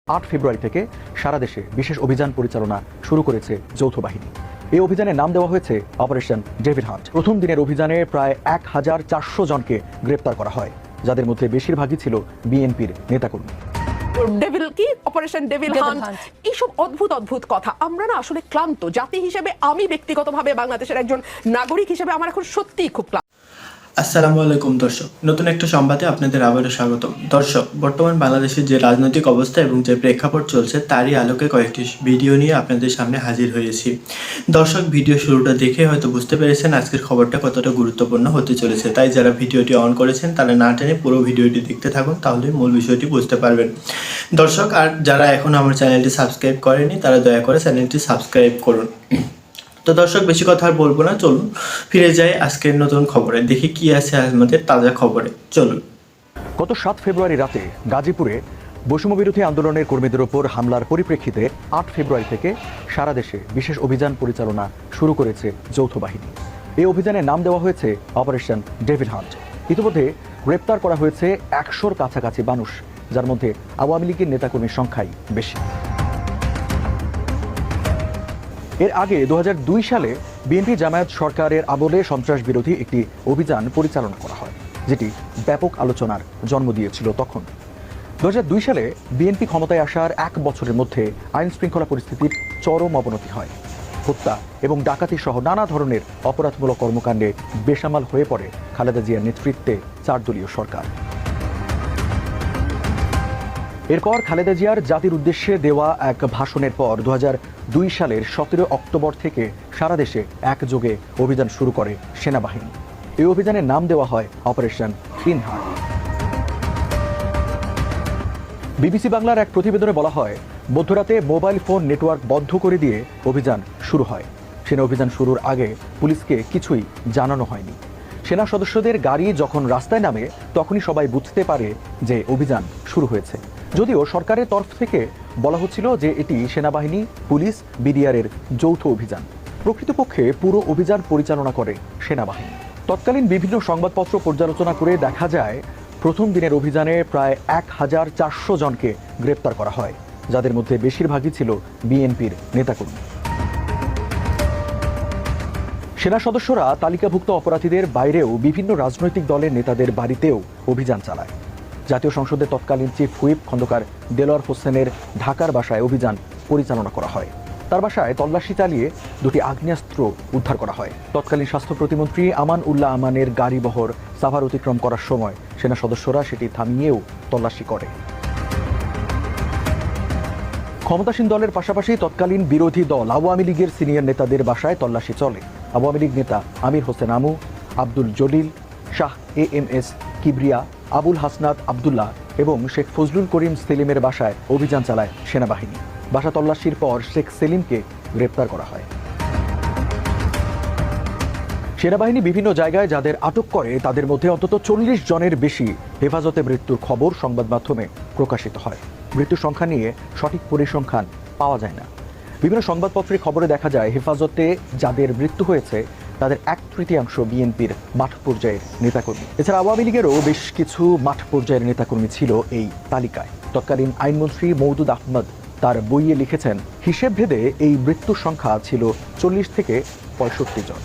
8 ফেব্রুয়ারি থেকে সারা দেশে বিশেষ অভিযান পরিচালনা শুরু করেছে যৌথ বাহিনী। এই অভিযানের নাম দেওয়া হয়েছে অপারেশন ডেভিল হান্ট। প্রথম দিনের অভিযানে প্রায় 1400 জনকে গ্রেপ্তার করা হয়, যাদের মধ্যে বেশিরভাগই ছিল বিএনপির নেতাকর্মী। ডেভিল কি অপারেশন ডেভিল হান্ট, এইসব অদ্ভুত অদ্ভুত কথা আমরা না আসলে ক্লান্ত জাতি হিসেবে। আমি ব্যক্তিগতভাবে বাংলাদেশের একজন নাগরিক হিসেবে আমার এখন সত্যিই খুব ক্লান্ত। আসসালামু আলাইকুম দর্শক, নতুন একটা সংবাদে আপনাদের আবারও স্বাগতম। দর্শক, বর্তমান বাংলাদেশের যে রাজনৈতিক অবস্থা এবং যে প্রেক্ষাপট চলছে তারই আলোকে কয়েকটি ভিডিও নিয়ে আপনাদের সামনে হাজির হয়েছি। দর্শক, ভিডিও শুরুটা দেখে হয়তো বুঝতে পেরেছেন আজকের খবরটা কতটা গুরুত্বপূর্ণ হতে চলেছে, তাই যারা ভিডিওটি অন করেছেন তারা না টেনে পুরো ভিডিওটি দেখতে থাকুন, তাহলে মূল বিষয়টি বুঝতে পারবেন। দর্শক, আর যারা এখন আমার চ্যানেলটি সাবস্ক্রাইব করেনি তারা দয়া করে চ্যানেলটি সাবস্ক্রাইব করুন। তো দর্শক, বেশি কথা আর বলবো না, চলুন ফিরে যাই আজকের নতুন খবরে, দেখি কি আছে আমাদের তাজা খবরে। চলুন। গত 7 ফেব্রুয়ারি রাতে গাজীপুরে বৈষম্যবিরোধী আন্দোলনের কর্মীদের ওপর হামলার পরিপ্রেক্ষিতে 8 ফেব্রুয়ারি থেকে সারা দেশে বিশেষ অভিযান পরিচালনা শুরু করেছে যৌথ বাহিনী। এই অভিযানের নাম দেওয়া হয়েছে অপারেশন ডেভিল হান্ট। ইতিমধ্যে গ্রেপ্তার করা হয়েছে 100-র কাছাকাছি মানুষ, যার মধ্যে আওয়ামী লীগের নেতাকর্মীর সংখ্যাই বেশি। এর আগে 2002 সালে বিএনপি জামায়াত সরকারের আমলে সন্ত্রাস বিরোধী একটি অভিযান পরিচালনা করা হয়, যেটি ব্যাপক আলোচনার জন্ম দিয়েছিল। তখন 2002 সালে বিএনপি ক্ষমতায় আসার 1 বছরের মধ্যে আইন শৃঙ্খলা পরিস্থিতির চরম অবনতি হয়। হত্যা এবং ডাকাতি সহ নানা ধরনের অপরাধমূলক কর্মকাণ্ডে বেসামাল হয়ে পড়ে খালেদা জিয়ার নেতৃত্বে 4 দলীয় সরকার। এরপর খালেদা জিয়ার জাতির উদ্দেশ্যে দেওয়া এক ভাষণের পর 2002 সালের 17 অক্টোবর থেকে সারা দেশে একযোগে অভিযান শুরু করে সেনাবাহিনী। এই অভিযানের নাম দেওয়া হয় অপারেশন ক্লিন হার্ট। বিবিসি বাংলার এক প্রতিবেদনে বলা হয়, মধ্যরাতে মোবাইল ফোন নেটওয়ার্ক বন্ধ করে দিয়ে অভিযান শুরু হয়। সেনা অভিযান শুরুর আগে পুলিশকে কিছুই জানানো হয়নি। সেনা সদস্যদের গাড়ি যখন রাস্তায় নামে তখনই সবাই বুঝতে পারে যে অভিযান শুরু হয়েছে, যদিও সরকারের তরফ থেকে বলা হচ্ছিল যে এটি সেনাবাহিনী, পুলিশ, বিডিআরের যৌথ অভিযান। প্রকৃতপক্ষে পুরো অভিযান পরিচালনা করে সেনাবাহিনী। তৎকালীন বিভিন্ন সংবাদপত্র পর্যালোচনা করে দেখা যায়, প্রথম দিনের অভিযানে প্রায় 1400 জনকে গ্রেপ্তার করা হয়, যাদের মধ্যে বেশিরভাগই ছিল বিএনপির নেতাকর্মী। সেনা সদস্যরা তালিকাভুক্ত অপরাধীদের বাইরেও বিভিন্ন রাজনৈতিক দলের নেতাদের বাড়িতেও অভিযান চালায়। জাতীয় সংসদের তৎকালীন চিফ হুইপ খন্দকার দেলোয়ার হোসেনের ঢাকার বাসায় অভিযান পরিচালনা করা হয়। তার বাসায় তল্লাশি চালিয়ে 2টি আগ্নেয়াস্ত্র উদ্ধার করা হয়। তৎকালীন স্বাস্থ্য প্রতিমন্ত্রী আমান উল্লাহ আমানের গাড়িবহর সাভার অতিক্রম করার সময় সেনা সদস্যরা সেটি থামিয়েও তল্লাশি করে। ক্ষমতাসীন দলের পাশাপাশি তৎকালীন বিরোধী দল আওয়ামী লীগের সিনিয়র নেতাদের বাসায় তল্লাশি চলে। আওয়ামী লীগ নেতা আমির হোসেন আমু, আব্দুল জলিল, শাহ AMS কিবরিয়া, আবুল হাসনাত আবদুল্লাহ এবং শেখ ফজলুল করিম সেলিমের বাসায় অভিযান চালায় সেনাবাহিনী। বাসা তল্লাশির পর শেখ সেলিমকে গ্রেপ্তার করা হয়। সেনাবাহিনী বিভিন্ন জায়গায় যাদের আটক করে তাদের মধ্যে অন্তত 40 জনের বেশি হেফাজতে মৃত্যুর খবর সংবাদ মাধ্যমে প্রকাশিত হয়। মৃত্যুর সংখ্যা নিয়ে সঠিক পরিসংখ্যান পাওয়া যায় না। বিভিন্ন সংবাদপত্রের খবরে দেখা যায়, হেফাজতে যাদের মৃত্যু হয়েছে তাদের 1/3 বিএনপির মাঠ পর্যায়ের নেতাকর্মী। এছাড়া আওয়ামী লীগেরও বেশ কিছু মাঠ পর্যায়ের নেতাকর্মী ছিল এই তালিকায়। তৎকালীন আইনমন্ত্রী মওদুদ আহমদ তার বইয়ে লিখেছেন, হিসেব ভেদে এই মৃত্যুর সংখ্যা ছিল 40 থেকে 65 জন।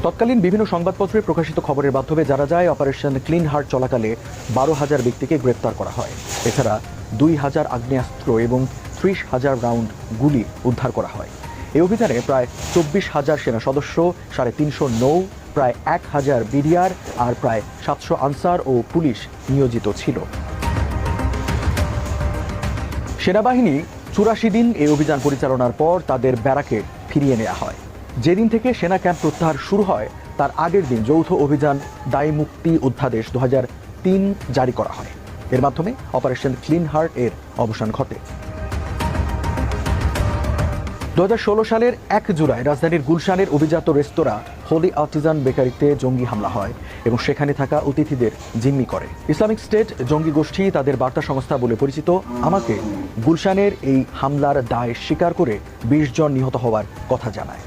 তৎকালীন বিভিন্ন সংবাদপত্রে প্রকাশিত খবরের মাধ্যমে জানা যায়, অপারেশন ক্লিন হার্ট চলাকালে 12,000 ব্যক্তিকে গ্রেপ্তার করা হয়। এছাড়া 2,000 আগ্নেয়াস্ত্র এবং 30,000 রাউন্ড গুলি উদ্ধার করা হয়। এই অভিযানে প্রায় 24,000 সেনা সদস্য, 350 নৌ, প্রায় 1,000 বিডিআর আর প্রায় 700 আনসার ও পুলিশ নিয়োজিত ছিল। সেনাবাহিনী 84 দিন এই অভিযান পরিচালনার পর তাদের ব্যারাকে ফিরিয়ে নেওয়া হয়। যেদিন থেকে সেনা ক্যাম্প প্রত্যাহার শুরু হয় তার আগের দিন যৌথ অভিযান দায় মুক্তি অধ্যাদেশ 2003 জারি করা হয়। এর মাধ্যমে অপারেশন ক্লিন হার্ট এর অবসান ঘটে। 2016 সালের 1 জুলাই রাজধানীর গুলশানের অভিজাত রেস্তোরাঁ হোলি আর্টিজান বেকারিতে জঙ্গি হামলা হয় এবং সেখানে থাকা অতিথিদের জিম্মি করে ইসলামিক স্টেট জঙ্গি গোষ্ঠী। তাদের বার্তা সংস্থা বলে পরিচিত আমাকে গুলশানের এই হামলার দায় স্বীকার করে 20 জন নিহত হওয়ার কথা জানায়।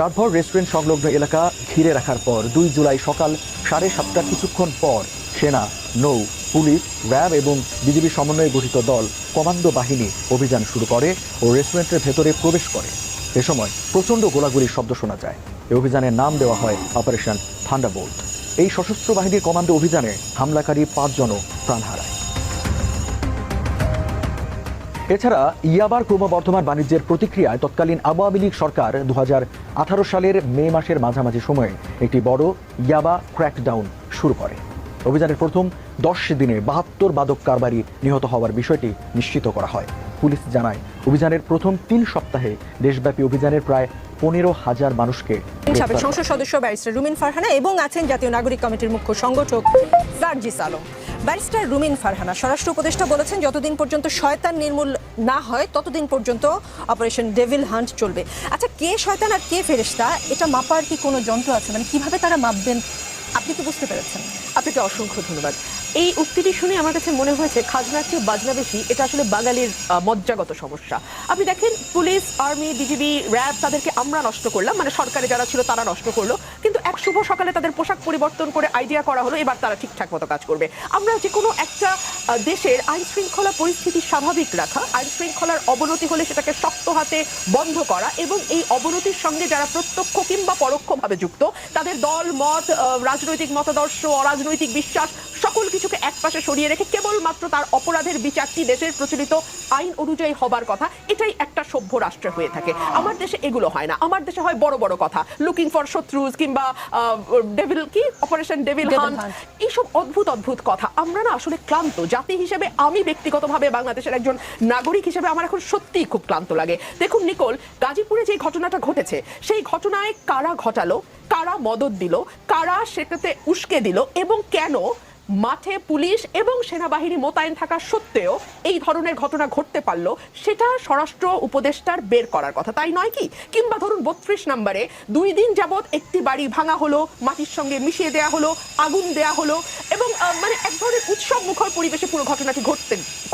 রাতভর রেস্টুরেন্ট সংলগ্ন এলাকা ঘিরে রাখার পর 2 জুলাই সকাল 7:30 কিছুক্ষণ পর সেনা, নৌ, পুলিশ, র্যাব এবং বিজিবির সমন্বয়ে গঠিত দল কমান্ডো বাহিনী অভিযান শুরু করে ও রেস্টুরেন্টের ভেতরে প্রবেশ করে। এ সময় প্রচণ্ড গোলাগুলির শব্দ শোনা যায়। এই অভিযানের নাম দেওয়া হয় অপারেশন থান্ডারবোল্ট। এই সশস্ত্র বাহিনীর কমান্ডো অভিযানে হামলাকারী 5 জনও প্রাণ হারায়। এছাড়া ইয়াবার ক্রমবর্ধমান বাণিজ্যের প্রতিক্রিয়ায় তৎকালীন আওয়ামী লীগ সরকার 2018 সালের মে মাসের মাঝামাঝি সময়ে একটি বড় ইয়াবা ক্র্যাকডাউন শুরু করে। অভিযানের প্রথম 10 দিনে 72 মাদক কারবারি নিহত হওয়ার বিষয়টি নিশ্চিত করা হয়। পুলিশ জানায়, অভিযানের প্রথম 3 সপ্তাহে দেশব্যাপী অভিযানের প্রায় 15,000 মানুষকে সাবেক সংসদ সদস্য ব্যারিস্টার রুমিন ফারহানা এবং আছেন জাতীয় নাগরিক কমিটির মুখ্য সংগঠক সার্জিস আলম। ব্যারিস্টার রুমিন ফারহানা স্বরাষ্ট্র উপদেষ্টা বলেছেন, যতদিন পর্যন্ত শয়তান নির্মূল না হয় ততদিন পর্যন্ত অপারেশন ডেভিল হান্ট চলবে। আচ্ছা, কে শয়তান আর কে ফেরেশতা এটা মাপার কি কোনো যন্ত্র আছে? মানে কিভাবে তারা মাপবেন, আপনি কি বুঝতে পেরেছেন? আপনাকে অসংখ্য ধন্যবাদ। এই উক্তিটি শুনে আমার কাছে মনে হয়েছে খাজনার চেয়ে বাজনা বেশি, এটা আসলে বাঙালির মজ্জাগত সমস্যা। আপনি দেখেন, পুলিশ, আর্মি, বিজিবি, র্যাব, তাদেরকে আমরা নষ্ট করলাম, মানে সরকারে যারা ছিল তারা নষ্ট করলো, কিন্তু এক শুভ সকালে তাদের পোশাক পরিবর্তন করে আইডিয়া করা হলো এবার তারা ঠিকঠাক মতো কাজ করবে। আমরা যে কোনো একটা দেশের আইন শৃঙ্খলা পরিস্থিতি স্বাভাবিক রাখা, আইন শৃঙ্খলার অবনতি হলে সেটাকে শক্ত হাতে বন্ধ করা এবং এই অবনতির সঙ্গে যারা প্রত্যক্ষ কিংবা পরোক্ষভাবে যুক্ত তাদের দল মত, রাজনৈতিক মতাদর্শ, অরাজনৈতিক বিশ্বাস সকল কিছুকে একপাশে সরিয়ে রেখে কেবলমাত্র তার অপরাধের বিচারটি দেশের প্রচলিত আইন অনুযায়ী হবার কথা, এটাই একটা সভ্য রাষ্ট্রে হয়ে থাকে। আমার দেশে এগুলো হয় না। আমার দেশে হয় বড় বড় কথা, লুকিং ফর শত্রুজ কিংবা ডেভিল কি অপারেশন ডেভিল হান্ট, এইসব অদ্ভুত অদ্ভুত কথা। আমরা না আসলে ক্লান্ত জাতি হিসেবে, আমি ব্যক্তিগতভাবে বাংলাদেশের একজন নাগরিক হিসেবে আমার এখন সত্যিই খুব ক্লান্ত লাগে। দেখুন নিকোল, গাজীপুরে যে ঘটনাটা ঘটেছে সেই ঘটনায় কারা ঘটালো, কারা মদদ দিল, কারা সেটাতে উস্কে দিল এবং কেন মাঠে পুলিশ এবং সেনাবাহিনী মোতায়েন থাকা সত্ত্বেও এই ধরনের ঘটনা ঘটতে পারলো, সেটা স্বরাষ্ট্র উপদেষ্টার বের করার কথা, তাই নয় কি? কিংবা ধরুন 32 নম্বরে 2 দিন যাবৎ একটি বাড়ি ভাঙা হলো, মাটির সঙ্গে মিশিয়ে দেয়া হলো, আগুন দেয়া হলো এবং মানে এক ধরনের উৎসব মুখর পরিবেশে পুরো ঘটনাটি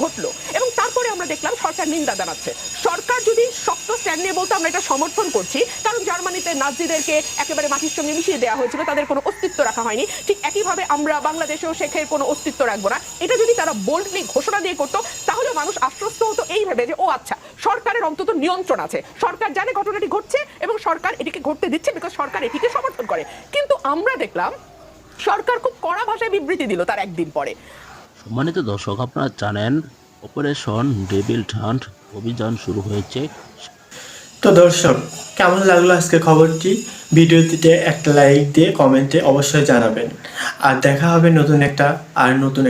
ঘটলো এবং তারপরে আমরা দেখলাম সরকার নিন্দা জানাচ্ছে। সরকার যদি শক্ত স্ট্যান্ড নিয়ে বলতো আমরা এটা সমর্থন করছি, কারণ জার্মানিতে নাজিদেরকে একেবারে মাটির সঙ্গে মিশিয়ে দেওয়া হয়েছিল, তাদের কোনো অস্তিত্ব রাখা হয়নি, ঠিক একইভাবে আমরা বাংলাদেশেও শেখের কোনো অস্তিত্ব রাখবো না, এটা যদি তারা বোল্ডলি ঘোষণা দিয়ে করতো তাহলে মানুষ আশ্বস্ত হতো এই ভেবে যে ও আচ্ছা, সরকারের অন্তত নিয়ন্ত্রণ আছে, সরকার জানে ঘটনাটি ঘটছে এবং সরকার এটিকে ঘটতে দিচ্ছে বিকজ সরকার এটিকে সমর্থন করে। কিন্তু আমরা দেখলাম সরকার খুব কড়া ভাষায় বিবৃতি দিল তার একদিন পরে। সম্মানিত দর্শক, আপনারা জানেন অপারেশন ডেভিল হান্ট অভিযান শুরু হয়েছে। তো দর্শক, কেমন লাগলো আজকে খবরটি? ভিডিওটিতে একটা লাইক দিয়ে কমেন্টে অবশ্যই জানাবেন। আর দেখা হবে নতুন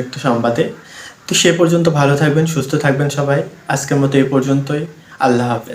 একটা সংবাদে। তো সে পর্যন্ত ভালো থাকবেন, সুস্থ থাকবেন সবাই। আজকের মতো এই পর্যন্তই। আল্লাহ হাফেজ।